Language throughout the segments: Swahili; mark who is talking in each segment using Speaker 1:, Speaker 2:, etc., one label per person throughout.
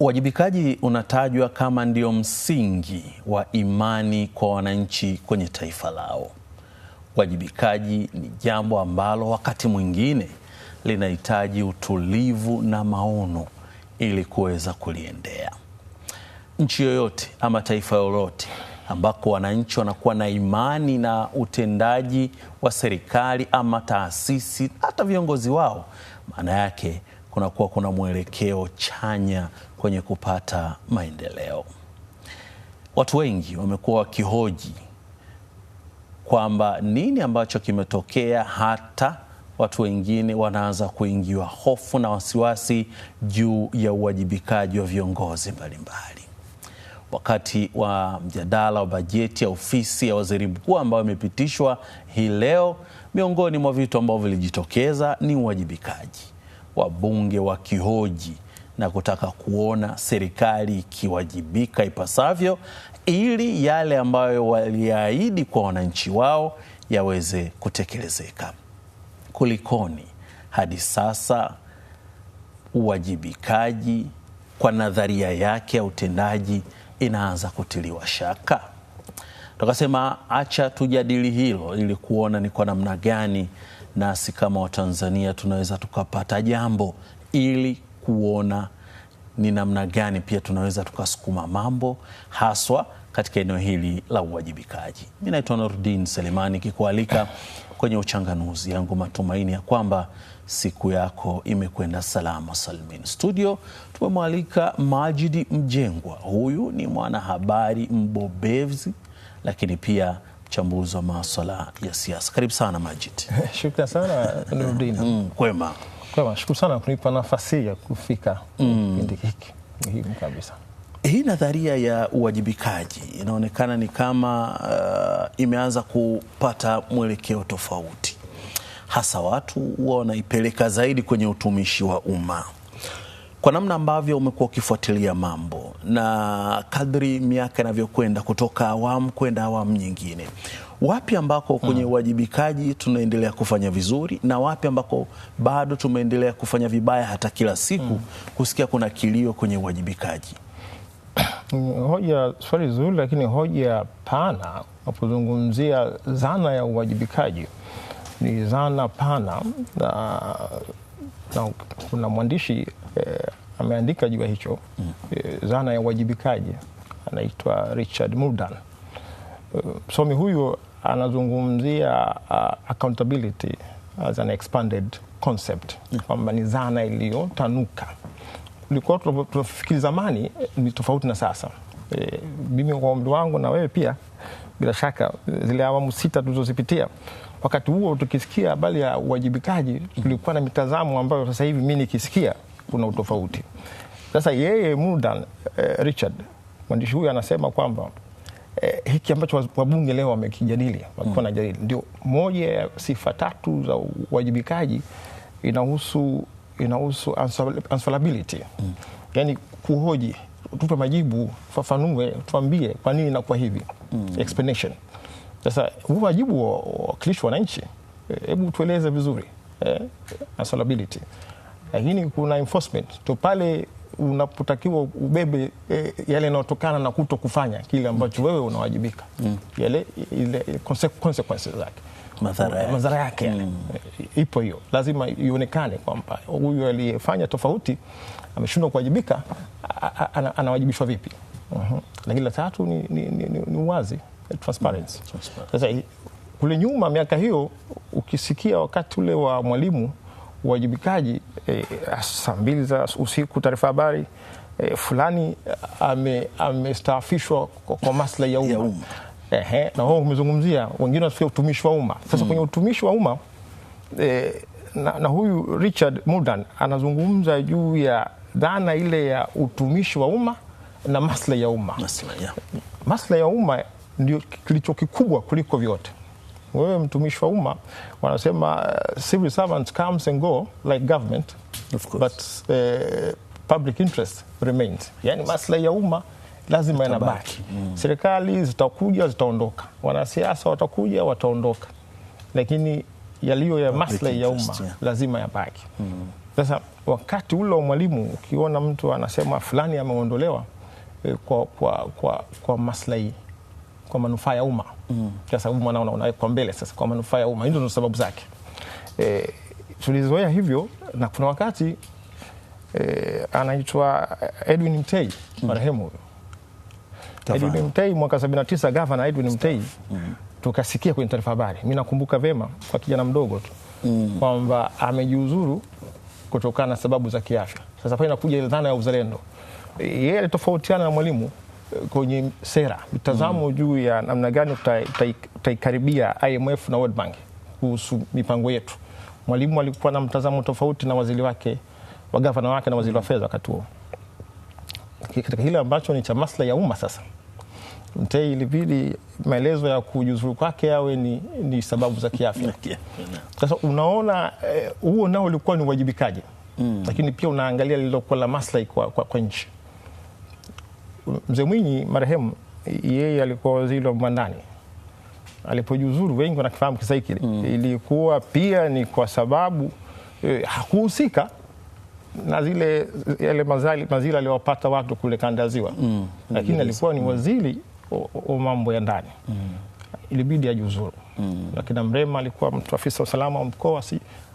Speaker 1: Uwajibikaji unatajwa kama ndio msingi wa imani kwa wananchi kwenye taifa lao. Uwajibikaji ni jambo ambalo wakati mwingine linahitaji utulivu na maono ili kuweza kuliendea. Nchi yoyote ama taifa lolote ambako wananchi wanakuwa na imani na utendaji wa serikali ama taasisi hata viongozi wao, maana yake kunakuwa kuna mwelekeo chanya kwenye kupata maendeleo. Watu wengi wamekuwa wakihoji kwamba nini ambacho kimetokea, hata watu wengine wanaanza kuingiwa hofu na wasiwasi juu ya uwajibikaji wa viongozi mbalimbali. Wakati wa mjadala wa bajeti ya ofisi ya waziri mkuu ambao imepitishwa hii leo, miongoni mwa vitu ambavyo vilijitokeza ni uwajibikaji. Wabunge wakihoji na kutaka kuona serikali ikiwajibika ipasavyo ili yale ambayo waliahidi kwa wananchi wao yaweze kutekelezeka. Kulikoni hadi sasa uwajibikaji kwa nadharia yake ya utendaji inaanza kutiliwa shaka? Tukasema acha tujadili hilo ili kuona ni kwa namna gani nasi kama Watanzania tunaweza tukapata jambo, ili kuona ni namna gani pia tunaweza tukasukuma mambo haswa katika eneo hili la uwajibikaji. Mimi naitwa Nurdin Selemani kikualika kwenye uchanganuzi yangu, matumaini ya kwamba siku yako imekwenda salama salmin. Studio tumemwalika Majid Mjengwa. Huyu ni mwanahabari mbobezi lakini pia mchambuzi wa masuala ya siasa. Karibu sana Majid.
Speaker 2: Shukrani sana Nurdin.
Speaker 1: Kwema.
Speaker 2: Kwema, shukrani sana kunipa nafasi ya kufika kipindi hiki muhimu kabisa.
Speaker 1: Hii nadharia ya uwajibikaji inaonekana ni kama imeanza kupata mwelekeo tofauti, hasa watu wanaipeleka zaidi kwenye utumishi wa umma. Kwa namna ambavyo umekuwa ukifuatilia mambo na kadri miaka inavyokwenda kutoka awamu kwenda awamu nyingine, wapi ambako kwenye uwajibikaji tunaendelea kufanya vizuri na wapi ambako bado tumeendelea kufanya vibaya, hata kila siku kusikia kuna kilio kwenye uwajibikaji?
Speaker 2: Hoja swali zuri, lakini hoja pana. Unapozungumzia zana ya uwajibikaji, ni zana pana na kuna mwandishi ameandika juu ya hicho. Zana ya uwajibikaji anaitwa Richard Muldan. Msomi huyo anazungumzia accountability as an expanded concept, kwamba ni zana iliyotanuka. Ulikuwa tunafikiri zamani ni tofauti na sasa. Mimi kwa umri wangu na wewe pia bila shaka zile awamu 6 tulizozipitia, wakati huo tukisikia habari ya uwajibikaji tulikuwa na mitazamo ambayo sasa hivi mimi nikisikia kuna utofauti. Sasa yeye Muldan, Richard mwandishi huyu anasema kwamba hiki ambacho wabunge leo wamekijadili, walikuwa wanajadili, ndio moja ya sifa 3 za uwajibikaji. Inahusu answerability. Yani kuhoji, tupe majibu, fafanue, tuambie kwa nini inakuwa hivi. Explanation. Sasa huu wajibu wa wakilishi wananchi, hebu tueleze vizuri. Answerability. Lakini kuna enforcement, to pale unapotakiwa ubebe yale yanayotokana na kuto kufanya kile ambacho wewe unawajibika. Yale consequences zake, madhara yake ipo hiyo. Lazima ionekane kwamba huyu aliyefanya tofauti ameshindwa kuwajibika, anawajibishwa vipi. Lakini la 3 ni uwazi, transparency. Sasa kule nyuma miaka hiyo ukisikia wakati ule wa Mwalimu uwajibikaji, saa 2 za usiku taarifa habari fulani amestaafishwa kwa maslahi ya umma. Na wao umezungumzia wengine wasikia utumishi wa umma. Sasa kwenye utumishi wa umma na huyu Richard Muldan anazungumza juu ya dhana ile ya utumishi wa umma na maslahi ya umma. Maslahi ya umma ndio kilicho kikubwa kuliko vyote. Wewe mtumishi wa umma, wanasema civil servants comes and go like government, but public interest remains. Yani maslahi ya umma lazima yanabaki. Serikali zitakuja, zitaondoka, wanasiasa watakuja, wataondoka, lakini yaliyo ya maslahi ya umma lazima yabaki. Sasa wakati ule wa Mwalimu ukiona mtu anasema fulani ameondolewa kwa maslahi, kwa manufaa ya umma. Sasa umma unaona kwa mbele sasa kwa manufaa ya umma. Hizo ndio sababu zake. Tulizoea hivyo, na kuna wakati anaitwa Edwin Mtei marehemu huyo. Edwin Mtei mwaka 79, gavana Edwin Mtei, tukasikia kwenye taarifa habari, mimi nakumbuka vema kwa kijana mdogo tu, kwamba amejiuzuru kutokana na sababu za kiafya. Sasa pale inakuja ile dhana ya uzalendo. Yeye alitofautiana na Mwalimu kwenye sera, mitazamo juu ya namna gani tutaikaribia IMF na World Bank kuhusu mipango yetu. Mwalimu alikuwa na mtazamo tofauti na waziri wake, wa gavana wake na waziri wa fedha wakati huo. Katika hile ambacho ni cha maslahi ya umma, sasa Mtei ilibidi maelezo ya kujiuzuru kwake yawe ni sababu za kiafya. Sasa unaona huo nao ulikuwa ni uwajibikaji. Lakini pia unaangalia lilokuwa la maslahi kwa nchi. Mzee Mwinyi marehemu, yeye alikuwa waziri wa mambo ya ndani. Alipojiuzuru, wengi wanakifahamu kisa hiki, ilikuwa pia ni kwa sababu hakuhusika na yale mazila aliyopata watu kule kanda ya Ziwa. Lakini alikuwa ni waziri wa mambo ya ndani. Ilibidi ajiuzuru. Lakini Mrema alikuwa mtu afisa usalama wa mkoa,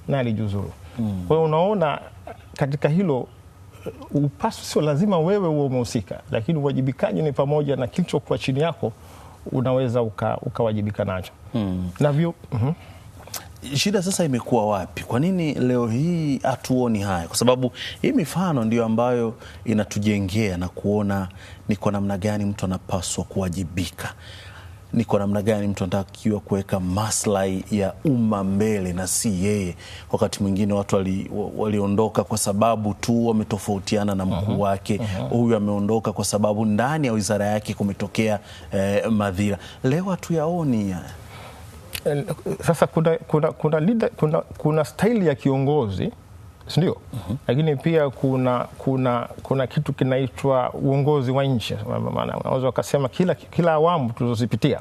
Speaker 2: naye alijiuzuru. Kwa hiyo unaona katika hilo upasu sio lazima wewe uwe umehusika, lakini uwajibikaji ni pamoja na kilichokuwa chini yako unaweza ukawajibika nacho. Navyo
Speaker 1: shida sasa imekuwa wapi? Kwa nini leo hii hatuoni haya? Kwa sababu hii mifano ndio ambayo inatujengea na kuona ni kwa namna gani mtu anapaswa kuwajibika, ni kwa namna gani mtu anatakiwa kuweka maslahi ya umma mbele na si yeye. Wakati mwingine watu waliondoka kwa sababu tu wametofautiana na mkuu wake. Huyu ameondoka kwa sababu ndani ya wizara yake kumetokea madhira. Leo hatuyaoni.
Speaker 2: Sasa kuna staili ya kiongozi, ndio? Lakini pia kuna kitu kinaitwa uongozi wa nchi. Maana unaweza kusema kila awamu tulizozipitia,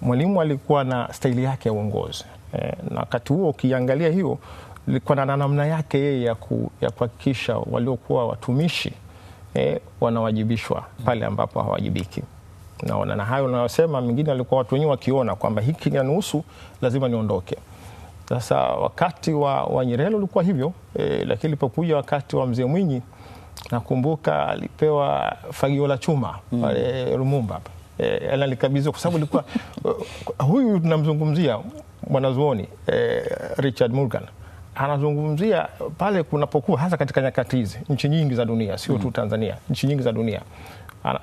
Speaker 2: Mwalimu alikuwa na staili yake ya uongozi. Na wakati huo ukiangalia hiyo ilikuwa na namna yake yeye ya kuhakikisha waliokuwa watumishi wanawajibishwa pale ambapo hawajibiki. Na hayo unayosema, mingine alikuwa watu wenyewe wakiona kwamba hiki kinanuhusu, lazima niondoke. Sasa wakati wa Nyerere ulikuwa hivyo, lakini ilipokuja wakati wa Mzee Mwinyi, nakumbuka alipewa fagio la chuma pale Lumumba. Alikabidhiwa kwa sababu ilikuwa huyu tunamzungumzia mwanazuoni Richard Morgan, anazungumzia pale kunapokuwa hasa katika nyakati hizi nchi nyingi za dunia, sio tu Tanzania, nchi nyingi za dunia,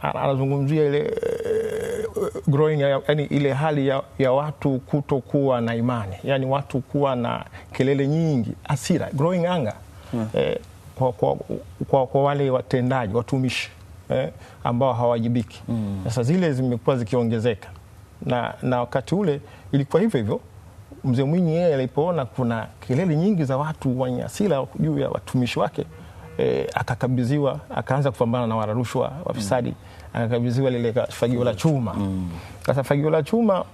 Speaker 2: anazungumzia ile growing, yani ile hali ya watu kutokuwa na imani, yani watu kuwa na kelele nyingi, hasira, growing anger kwa wale watendaji, watumishi ambao hawajibiki. Sasa zile zimekuwa zikiongezeka, na wakati ule ilikuwa hivyo hivyo. Mzee Mwinyi yeye alipoona kuna kelele nyingi za watu wenye hasira juu ya watumishi wake, akakabidhiwa, akaanza kupambana na wala rushwa, wafisadi, akakabidhiwa lile fagio la chuma. Sasa fagio la chuma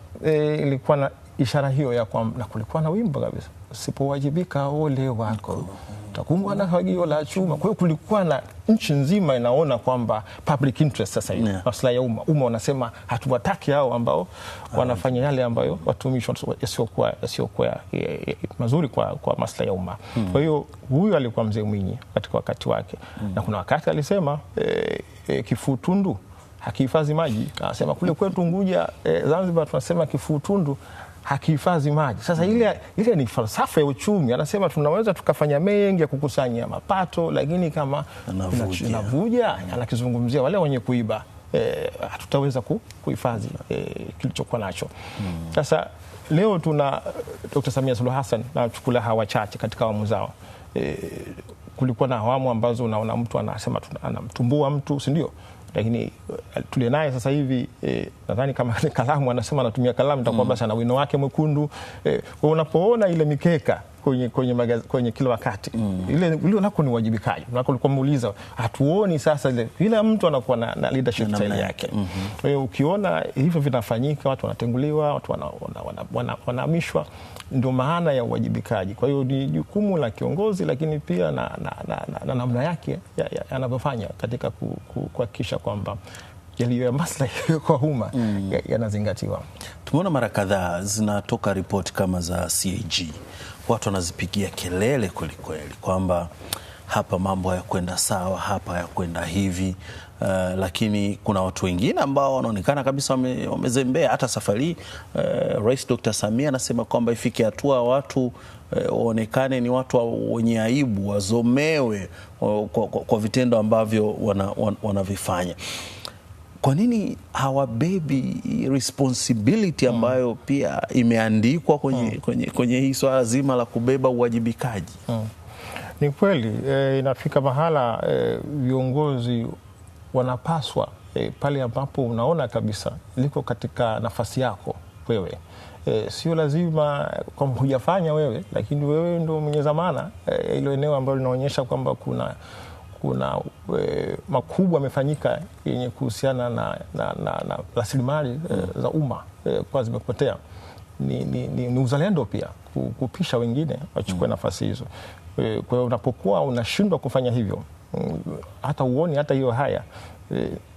Speaker 2: ilikuwa na ishara hiyo ya kwamba, na kulikuwa na wimbo kabisa, usipowajibika ole wako utakumbwa na fagio la chuma. Kwa hiyo kulikuwa na nchi nzima inaona kwamba public interest sasa hivi, maslahi ya umma. Umma wanasema hatuwataki hao ambao wanafanya yale ambayo watumishi yasiokuwa mazuri kwa maslahi ya umma. Kwa hiyo huyu alikuwa Mzee Mwinyi katika wakati wake. Na kuna wakati alisema kifutundu hakihifadhi maji. Anasema kule kwetu Unguja, Zanzibar, tunasema kifutundu hakihifadhi maji. Sasa ile ni falsafa ya uchumi. Anasema tunaweza tukafanya mengi ya kukusanya mapato, lakini kama inavuja, anakizungumzia wale wenye kuiba, hatutaweza kuhifadhi kilichokuwa nacho. Sasa leo tuna Dr. Samia Suluhu Hassan, na chukula hawa wachache katika awamu zao. Kulikuwa na awamu ambazo unaona mtu anasema anamtumbua mtu, si ndio? Lakini tule naye sasa hivi nadhani kama kalamu, anasema anatumia kalamu, itakuwa basi ana wino wake mwekundu. Unapoona ile mikeka kwenye kila wakati. Ile nako ni uwajibikaji. Nako ulikuwa muuliza, hatuoni sasa kila mtu anakuwa na leadership style yake. Kwa hiyo ukiona hivyo vinafanyika, watu wanatenguliwa, watu wanahamishwa, ndio maana ya uwajibikaji. Kwa hiyo ni jukumu la kiongozi, lakini pia na namna yake anavyofanya katika kuhakikisha kwamba yaliyo ya maslahi kwa umma yanazingatiwa.
Speaker 1: Tumeona mara kadhaa zinatoka ripoti kama za CAG, watu wanazipigia kelele kweli kwamba hapa mambo hayakwenda sawa, hapa hayakwenda hivi. Lakini kuna watu wengine ambao wanaonekana kabisa wamezembea. Hata safari Rais Dr. Samia anasema kwamba ifike hatua watu waonekane ni watu wenye aibu, wazomewe kwa vitendo ambavyo wanavifanya. Kwa nini hawabebi responsibility ambayo pia imeandikwa kwenye hii swala zima la kubeba uwajibikaji?
Speaker 2: Ni kweli inafika mahala viongozi wanapaswa pale ambapo unaona kabisa liko katika nafasi yako wewe. Sio lazima kwamba hujafanya wewe, lakini wewe ndio mwenye dhamana ile eneo ambalo linaonyesha kwamba kuna makubwa yamefanyika yenye kuhusiana na rasilimali za umma kwa zimepotea. Ni uzalendo pia kupisha wengine wachukue nafasi hizo. Kwa hiyo unapokuwa unashindwa kufanya hivyo, hata uoni hata hiyo haya,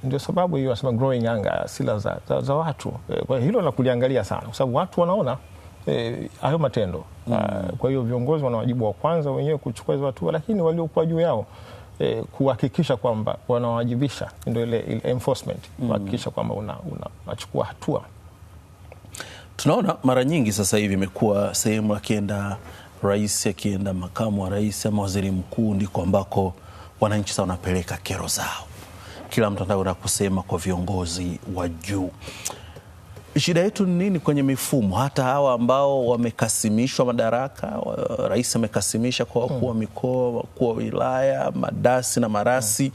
Speaker 2: ndio sababu hiyo nasema growing anger, sila za watu. Kwa hiyo hilo la kuliangalia sana, kwa sababu watu wanaona hayo matendo. Kwa hiyo viongozi wana wajibu wa kwanza wenyewe kuchukua hizo hatua, lakini waliokuwa juu yao kuhakikisha kwamba wanawajibisha, ndio ile enforcement, kuhakikisha kwamba unachukua hatua.
Speaker 1: Tunaona mara nyingi sasa hivi imekuwa sehemu akienda rais, akienda makamu wa rais ama waziri mkuu, ndiko ambako wananchi sasa wanapeleka kero zao. Kila mtu anataka kusema kwa viongozi wa juu. Shida yetu ni nini kwenye mifumo? Hata hawa ambao wamekasimishwa madaraka, rais amekasimisha kwa wakuu wa mikoa, wakuu wa wilaya, madasi na marasi,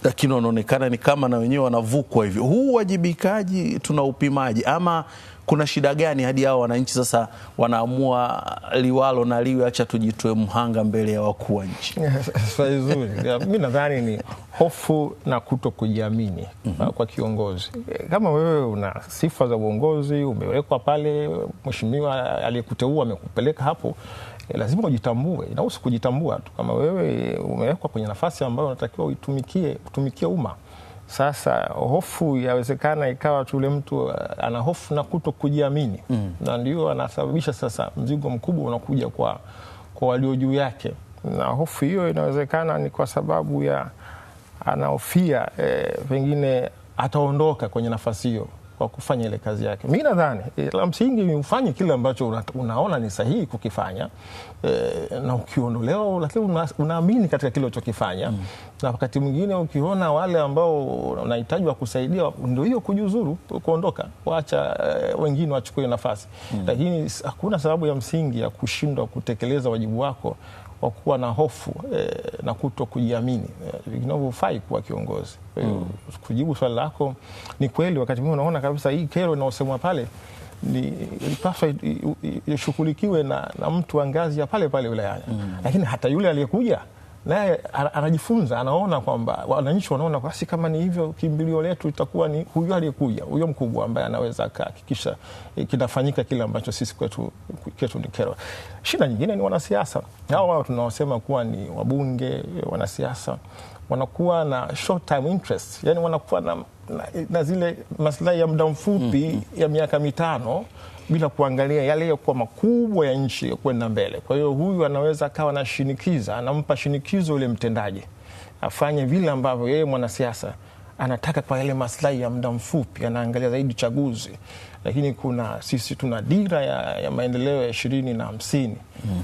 Speaker 1: lakini wanaonekana ni kama na wenyewe wanavukwa hivyo. Huu wajibikaji tunaupimaji, ama kuna shida gani hadi hao wananchi sasa wanaamua liwalo na liwe, acha tujitoe mhanga mbele ya wakuu wa nchi?
Speaker 2: Swali zuri. Mimi nadhani ni hofu na kutokujiamini kwa kiongozi. Kama wewe una sifa za uongozi, umewekwa pale, mheshimiwa aliyekuteua amekupeleka hapo, lazima ujitambue. Inahusu kujitambua tu, kama wewe umewekwa kwenye nafasi ambayo unatakiwa utumikie umma. Sasa hofu yawezekana ikawa tule mtu ana hofu na kutokujiamini, na ndio anasababisha sasa mzigo mkubwa unakuja kwa walio juu yake. Na hofu hiyo inawezekana ni kwa sababu ya anahofia pengine ataondoka kwenye nafasi hiyo kwa kufanya ile kazi yake. Mimi nadhani la msingi ni ufanye kile ambacho unaona ni sahihi kukifanya, na ukiondolewa lakini unaamini katika kile unachokifanya. Na wakati mwingine ukiona wale ambao unahitaji kusaidia, ndio hiyo kujiuzuru, kuondoka, waacha wengine wachukue nafasi. Lakini hakuna sababu ya msingi ya kushindwa kutekeleza wajibu wako wa kuwa na hofu na kutokujiamini. Vinavyofai kuwa kiongozi. Kujibu swali lako, ni kweli wakati mwingine unaona kabisa hii kero inayosemwa pale ilipaswa ishughulikiwe na mtu wa ngazi ya pale wilayani. Lakini hata yule aliyekuja naye anajifunza, anaona kwamba wananchi wanaona basi kama ni hivyo, kimbilio letu itakuwa ni huyo aliyekuja, huyo mkubwa ambaye anaweza kuhakikisha kinafanyika kile ambacho sisi kwetu ni kero. Shida nyingine ni wanasiasa. Hao tunaosema kuwa ni wabunge, wanasiasa, wanakuwa na short time interest, yani wanakuwa na zile maslahi ya muda mfupi ya miaka 5 bila kuangalia yale kwa makubwa ya nchi kwenda mbele. Kwa hiyo huyu anaweza akawa na shinikiza, anampa shinikizo yule mtendaji afanye vile ambavyo yeye mwanasiasa anataka kwa yale maslahi ya muda mfupi, anaangalia zaidi chaguzi. Lakini sisi tuna dira ya maendeleo ya 2050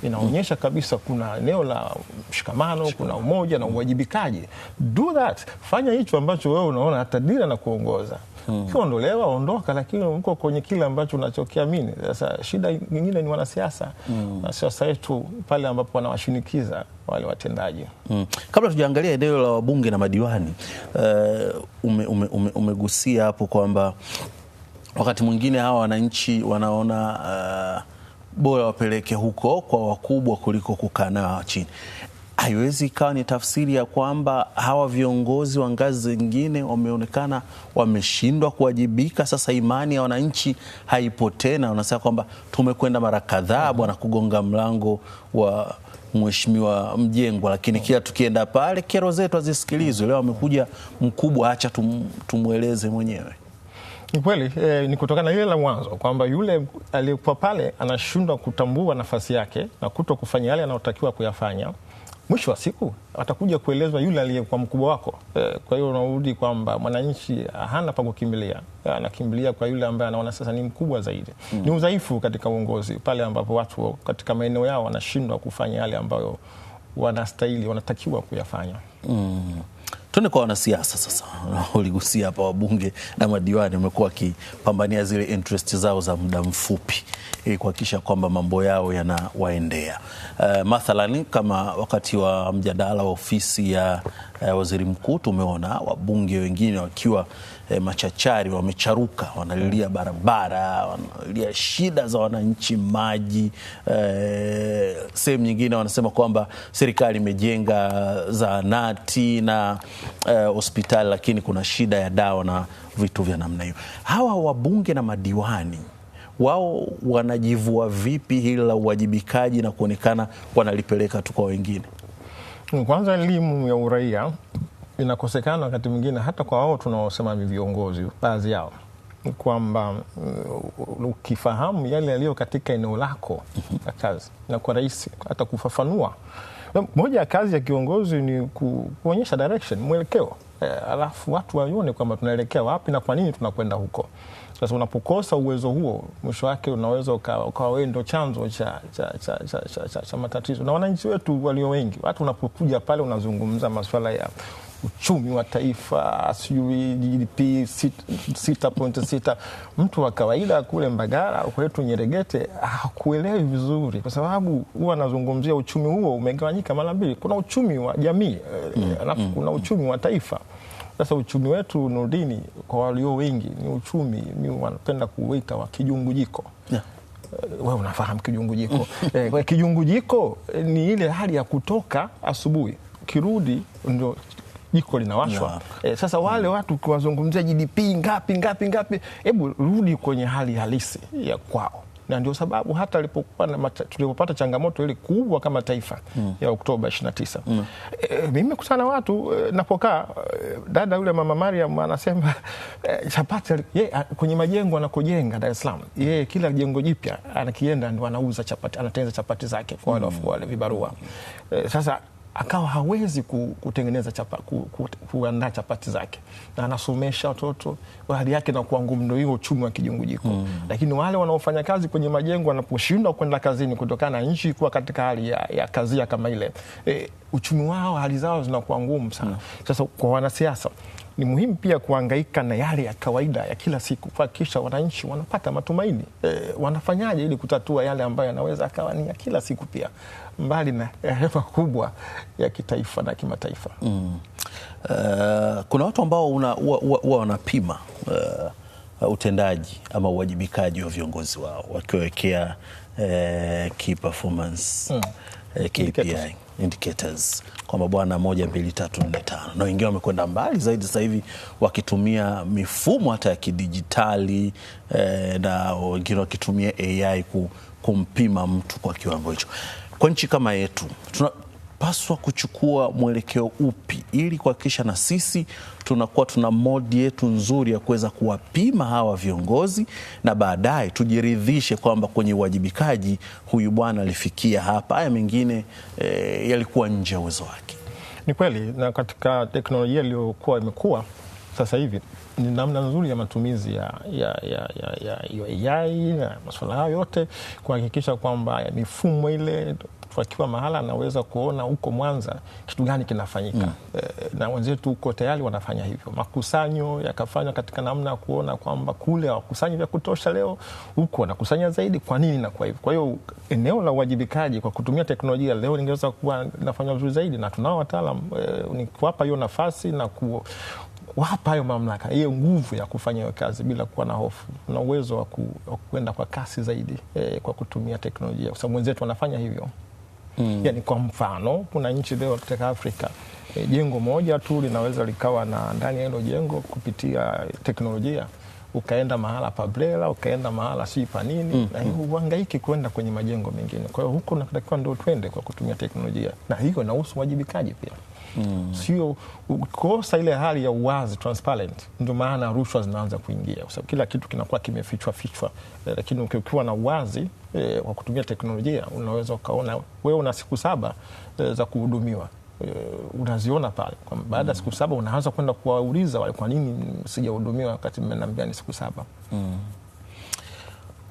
Speaker 2: inaonyesha kabisa kuna eneo la mshikamano, kuna umoja na uwajibikaji. Do that, fanya hicho ambacho wewe unaona hata dira na kuongoza. Ukiondolewa ondoka, lakini uko kwenye kile ambacho unachokiamini. Sasa shida nyingine ni wanasiasa. Wanasiasa wetu pale ambapo wanawashinikiza wale watendaji.
Speaker 1: Kabla tujaangalia eneo la wabunge na madiwani, umegusia hapo kwamba wakati mwingine hawa wananchi wanaona bora wapeleke huko kwa wakubwa kuliko kukaa nao chini. Haiwezi ikawa ni tafsiri ya kwamba hawa viongozi wa ngazi zingine wameonekana wameshindwa kuwajibika. Sasa imani ya wananchi haipo tena, wanasema kwamba tumekwenda mara kadhaa bwana kugonga mlango wa Mheshimiwa Mjengwa, lakini kila tukienda pale kero zetu hazisikilizwe. Leo amekuja mkubwa, acha tumweleze mwenyewe.
Speaker 2: Ni kweli ni kutokana na ile la mwanzo kwamba yule aliyekuwa pale anashindwa kutambua nafasi yake na kuto kufanya yale anayotakiwa kuyafanya. Mwisho wa siku atakuja kuelezwa yule aliyekuwa mkubwa wako. Kwa hiyo unarudi kwamba mwananchi hana pa kukimbilia, anakimbilia kwa yule ambaye anaona sasa ni mkubwa zaidi. Ni udhaifu katika uongozi pale ambapo watu katika maeneo yao wanashindwa kufanya yale ambayo wanastahili, wanatakiwa kuyafanya.
Speaker 1: Tuende kwa wanasiasa sasa. Uligusia hapa wabunge na madiwani wamekuwa wakipambania zile interest zao za muda mfupi ili kuhakikisha kwamba mambo yao yanawaendea. Mathalani kama wakati wa mjadala wa ofisi ya waziri mkuu tumeona wabunge wengine wakiwa machachari, wamecharuka, wanalilia barabara, wanalilia shida za wananchi, maji. Sehemu nyingine wanasema kwamba serikali imejenga zahanati na hospitali, lakini kuna shida ya dawa na vitu vya namna hiyo. Hawa wabunge na madiwani wao wanajivua vipi hili la uwajibikaji na kuonekana wanalipeleka tu kwa wengine?
Speaker 2: Kwanza, elimu ya uraia inakosekana wakati mwingine hata kwa wao tunaosema ni viongozi, baadhi yao, kwamba ukifahamu yale yaliyo katika eneo lako la kazi na kwa rahisi hata kufafanua. Moja ya kazi ya kiongozi ni kuonyesha direction, mwelekeo, alafu watu waone kwamba tunaelekea wapi na kwa nini tunakwenda huko. Sasa unapokosa uwezo huo, mwisho wake unaweza ukawa wewe ndio chanzo cha matatizo. Na wananchi wetu walio wengi, watu unapokuja pale unazungumza masuala ya uchumi wa taifa, GDP 6.6, mtu wa kawaida kule Mbagala kwetu Nyeregete hakuelewi vizuri, kwa sababu huwa anazungumzia uchumi huo umegawanyika mara mbili. Kuna uchumi wa jamii, alafu kuna uchumi wa taifa. Sasa uchumi wetu, Nurdini, kwa walio wengi ni uchumi wanapenda kuuita wa kijungujiko. Wewe unafahamu kijungujiko? Kijungujiko ni ile hali ya kutoka asubuhi, kirudi ndio jiko linawashwa. Sasa wale watu ukiwazungumzia GDP ngapi, hebu rudi kwenye hali halisi ya kwao. Na ndio sababu hata tulipopata changamoto ile kubwa kama taifa ya Oktoba 29, mimi kutana watu napokaa, dada yule Mama Mariam anasema chapati kwenye majengo anakojenga Dar es Salaam, yeye kila jengo jipya anakienda ndio anauza chapati, anatengeneza chapati zake kwa wale vibarua. Sasa akawa hawezi kutengeneza kuandaa chapati zake, na anasomesha watoto, hali yake na kuwa ngumu. Ndio hiyo uchumi wa kijungujiko. Lakini wale wanaofanya kazi kwenye majengo wanaposhindwa kwenda kazini kutokana na nchi kuwa katika hali ya kazia kama ile, uchumi wao, hali zao zinakuwa ngumu sana. Sasa kwa wanasiasa ni muhimu pia kuhangaika na yale ya kawaida ya kila siku, kuhakikisha wananchi wanapata matumaini. Wanafanyaje ili kutatua yale ambayo yanaweza akawa ni ya kila siku pia, mbali na hema kubwa ya kitaifa na kimataifa.
Speaker 1: Kuna watu ambao huwa wanapima utendaji ama uwajibikaji wa viongozi wao wakiwekea key performance KPI indicators kwamba bwana 1, 2, 3, 4, 5, na wengine wamekwenda mbali zaidi sasa hivi wakitumia mifumo hata ya kidijitali, na wengine wakitumia AI kumpima mtu kwa kiwango hicho. Kwa nchi kama yetu tunapaswa kuchukua mwelekeo upi ili kuhakikisha na sisi tunakuwa tuna modi yetu nzuri ya kuweza kuwapima hawa viongozi na baadaye tujiridhishe kwamba kwenye uwajibikaji huyu bwana alifikia hapa, haya mengine yalikuwa nje ya uwezo wake? Ni
Speaker 2: kweli, na katika teknolojia iliyokuwa imekuwa sasa hivi ni namna nzuri ya matumizi ya AI na masuala hayo yote kuhakikisha kwamba mifumo ile tukiwa mahala anaweza kuona huko Mwanza kitu gani kinafanyika. Na wenzetu huko tayari wanafanya hivyo. Makusanyo yakafanywa katika namna ya kuona kwamba kule hawakusanyi vya kutosha, leo huko wanakusanya zaidi, kwa nini na kwa hivyo. Kwa hiyo eneo la uwajibikaji kwa kutumia teknolojia leo lingeweza kuwa linafanywa vizuri zaidi, na tunao wataalamu ni kuwapa hiyo nafasi na wapa hayo mamlaka, hiyo nguvu ya kufanya hiyo kazi bila kuwa na hofu, na uwezo wa kwenda kwa kasi zaidi kwa kutumia teknolojia, kwa sababu wenzetu wanafanya hivyo. Yani kwa mfano, kuna nchi leo katika Afrika jengo moja tu linaweza likawa na ndani ya hilo jengo kupitia teknolojia ukaenda mahala pa BRELA, ukaenda mahala si pa nini, na hiyo uhangaiki kwenda kwenye majengo mengine. Kwa hiyo huko natakiwa ndio twende kwa kutumia teknolojia, na hiyo inahusu wajibikaji pia. Sio kosa ile hali ya uwazi, transparent, ndio maana rushwa zinaanza kuingia, kwa sababu kila kitu kinakuwa kimefichwa, lakini ukiwa na uwazi kwa kutumia teknolojia unaweza ukaona wewe una siku 7 za kuhudumiwa. Unaziona pale kwa baada ya siku 7 unaanza kwenda kuwauliza wale, kwa nini sijahudumiwa wakati mmeniambia ni siku 7?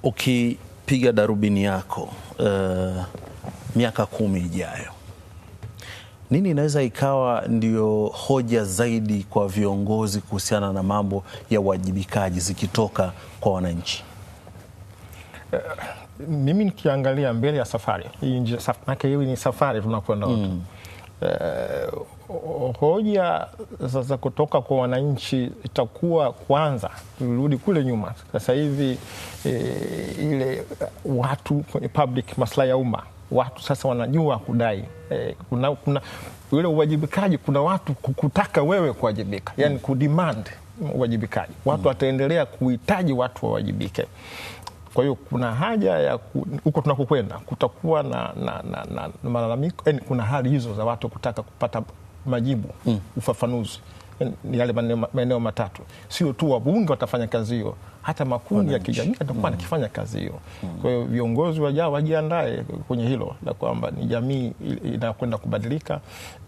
Speaker 1: Ukipiga darubini yako miaka 10 ijayo, nini inaweza ikawa ndio hoja zaidi kwa viongozi kuhusiana na mambo ya uwajibikaji zikitoka kwa wananchi?
Speaker 2: Mimi nikiangalia mbele ya safari hii, ni safari tunakwenda wote. Hoja sasa kutoka kwa wananchi itakuwa kwanza turudi kule nyuma. Sasa hivi ile watu kwenye public, maslahi ya umma, watu sasa wanajua kudai. Kuna ile uwajibikaji, kuna watu kutaka wewe kuwajibika, yani kudemand uwajibikaji. Watu wataendelea kuhitaji watu wawajibike. Kwa hiyo kuna haja ya huko tunakokwenda kutakuwa na malalamiko, yani kuna hali hizo za watu kutaka kupata majibu, ufafanuzi. Ni yale maeneo matatu, sio tu wabunge watafanya kazi hiyo, hata makundi ya kijamii yatakuwa yakifanya kazi hiyo. Kwa hiyo viongozi wajao wajiandae kwenye hilo la kwamba ni jamii inakwenda kubadilika,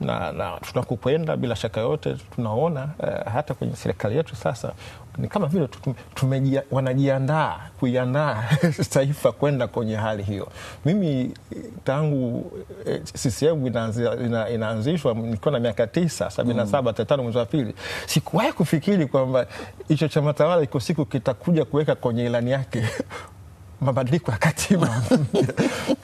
Speaker 2: na tunakokwenda bila shaka yote tunaona hata kwenye serikali yetu sasa ni kama vile wanajiandaa kuiandaa taifa kwenda kwenye hali hiyo. Mimi tangu CCM inaanzishwa nikiwa na miaka 9, 77, 5 mwezi wa pili, sikuwahi kufikiri kwamba hicho chama tawala iko siku kitakuja kuweka kwenye ilani yake mabadiliko ya katiba.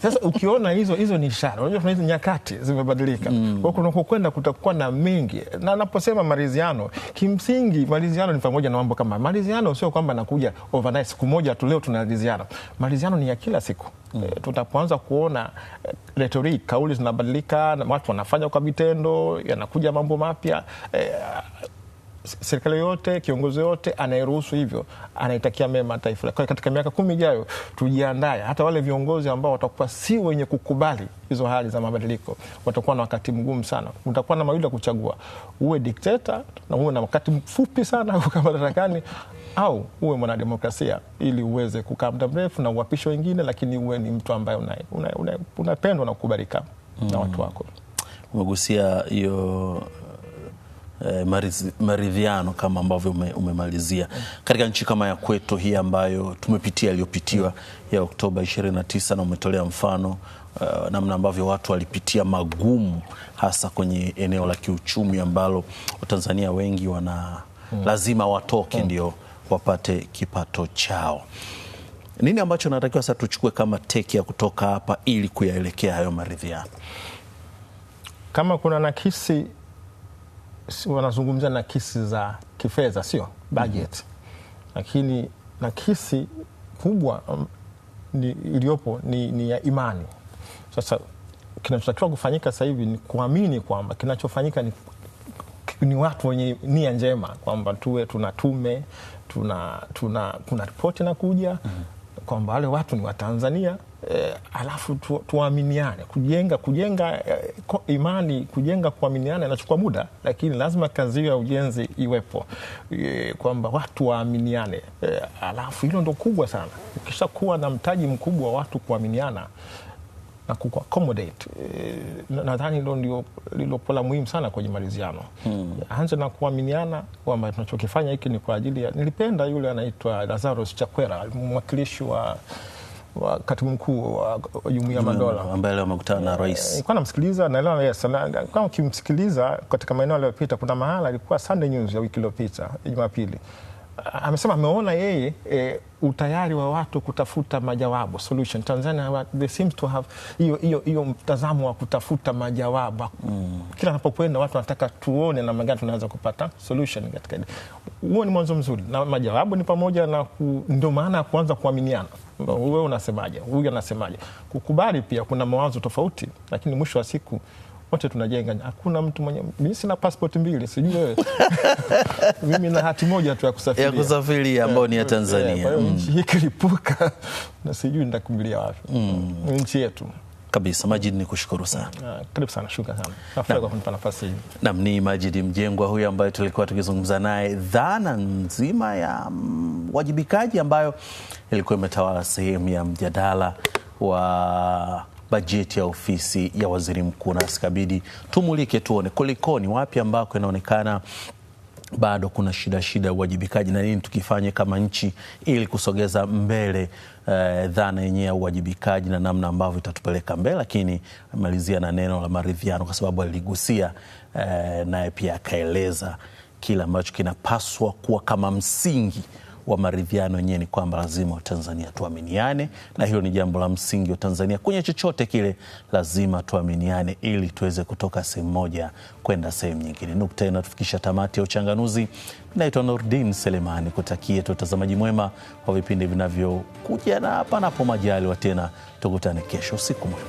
Speaker 2: Sasa ukiona hizo ni ishara, unajua hizo nyakati zimebadilika. Kwa hiyo kwenda kutakuwa na mengi, na naposema maridhiano, kimsingi maridhiano ni pamoja na mambo kama maridhiano, sio kwamba nakuja overnight siku moja tu leo tunaridhiana. Maridhiano ni ya kila siku. Tutapoanza kuona rhetoric, kauli zinabadilika na watu wanafanya kwa vitendo, yanakuja mambo mapya, serikali yote, kiongozi yote anayeruhusu hivyo anaitakia mema taifa. Kwa katika miaka 10 ijayo tujiandae, hata wale viongozi ambao watakuwa si wenye kukubali hizo hali za mabadiliko watakuwa na wakati mgumu sana. Utakuwa na mawili ya kuchagua, uwe dikteta na uwe na wakati mfupi sana kukaa madarakani, au uwe mwanademokrasia ili uweze kukaa muda mrefu na uwapishe wengine, lakini uwe ni mtu ambaye unapendwa na kukubalika na watu wako.
Speaker 1: Umegusia hiyo maridhiano kama ambavyo umemalizia katika nchi kama ya kwetu hii ambayo tumepitia iliyopitiwa ya Oktoba 29, na umetolea mfano namna ambavyo watu walipitia magumu hasa kwenye eneo la kiuchumi ambalo Watanzania wengi lazima watoke ndio wapate kipato chao. Nini ambacho natakiwa sasa tuchukue kama teki ya kutoka hapa ili kuyaelekea hayo maridhiano?
Speaker 2: Kama kuna nakisi, wanazungumzia nakisi za kifedha, sio budget. Lakini nakisi kubwa iliyopo ni ya imani. Sasa kinachotakiwa kufanyika sasa hivi ni kuamini kwamba kinachofanyika ni watu wenye nia njema, kwamba tuna tume, kuna ripoti na kuja kwamba wale watu ni Watanzania, alafu tuaminiane, kujenga imani, kujenga kuaminiana inachukua muda, lakini lazima kazi ya ujenzi iwepo, kwamba watu waaminiane, alafu hilo ndo kubwa sana. Ukisha kuwa na mtaji mkubwa wa watu kuaminiana na ku-accommodate, nadhani hilo ndio lilopola muhimu sana kwenye maridhiano. Anza na kuaminiana kwamba tunachokifanya hiki ni kwa ajili ya, nilipenda yule anaitwa Lazarus Chakwera, mwakilishi wa katibu mkuu wa Jumuiya ya Madola
Speaker 1: ambaye leo amekutana na rais.
Speaker 2: Nilikuwa namsikiliza na leo kama ukimsikiliza katika maeneo aliyopita, kuna mahala alikuwa Sunday News ya wiki iliyopita Jumapili, amesema ameona yeye utayari wa watu kutafuta majawabu, solution. Tanzania they seems to have hiyo mtazamo wa kutafuta majawabu. Kila anapokwenda watu wanataka tuone namna gani tunaweza kupata solution katika. Huo ni mwanzo mzuri, na majawabu ni pamoja na ndio maana ya kuanza kuaminiana. Wewe unasemaje, huyu anasemaje, kukubali pia kuna mawazo tofauti, lakini mwisho wa siku wote tunajenga. Hakuna mtu mwenye, mimi sina passport mbili, sijui wewe. Mimi na hati moja tu ya kusafiria ambayo
Speaker 1: ni ya Tanzania.
Speaker 2: Kwa hiyo nchi hii kilipuka na sijui nitakimbilia wapi. Nchi yetu
Speaker 1: kabisa. Majid, ni kushukuru sana.
Speaker 2: Karibu sana, shukrani sana. Nafurahi kwa kunipa nafasi hii.
Speaker 1: Naam, ni Majid Mjengwa huyu ambaye tulikuwa tukizungumza naye dhana nzima ya wajibikaji ambayo ilikuwa imetawala sehemu ya mjadala wa bajeti ya ofisi ya waziri mkuu, na sikabidi tumulike tuone kulikoni, wapi ambako inaonekana bado kuna shida uwajibikaji, na nini tukifanye kama nchi ili kusogeza mbele dhana yenyewe ya uwajibikaji na namna ambavyo itatupeleka mbele. Lakini malizia na neno la maridhiano, kwa sababu aligusia naye pia akaeleza kila ambacho kinapaswa kuwa kama msingi wa maridhiano yenyewe, ni kwamba lazima Watanzania tuaminiane, na hilo ni jambo la msingi wa Tanzania. Kwenye chochote kile lazima tuaminiane ili tuweze kutoka sehemu moja kwenda sehemu nyingine. Nukta inatufikisha tamati ya Uchanganuzi. Naitwa Nurdin Selemani, kutakie tutazamaji mwema wa vipindi vinavyokuja, na panapo majaliwa tena tukutane kesho. Usiku mwema.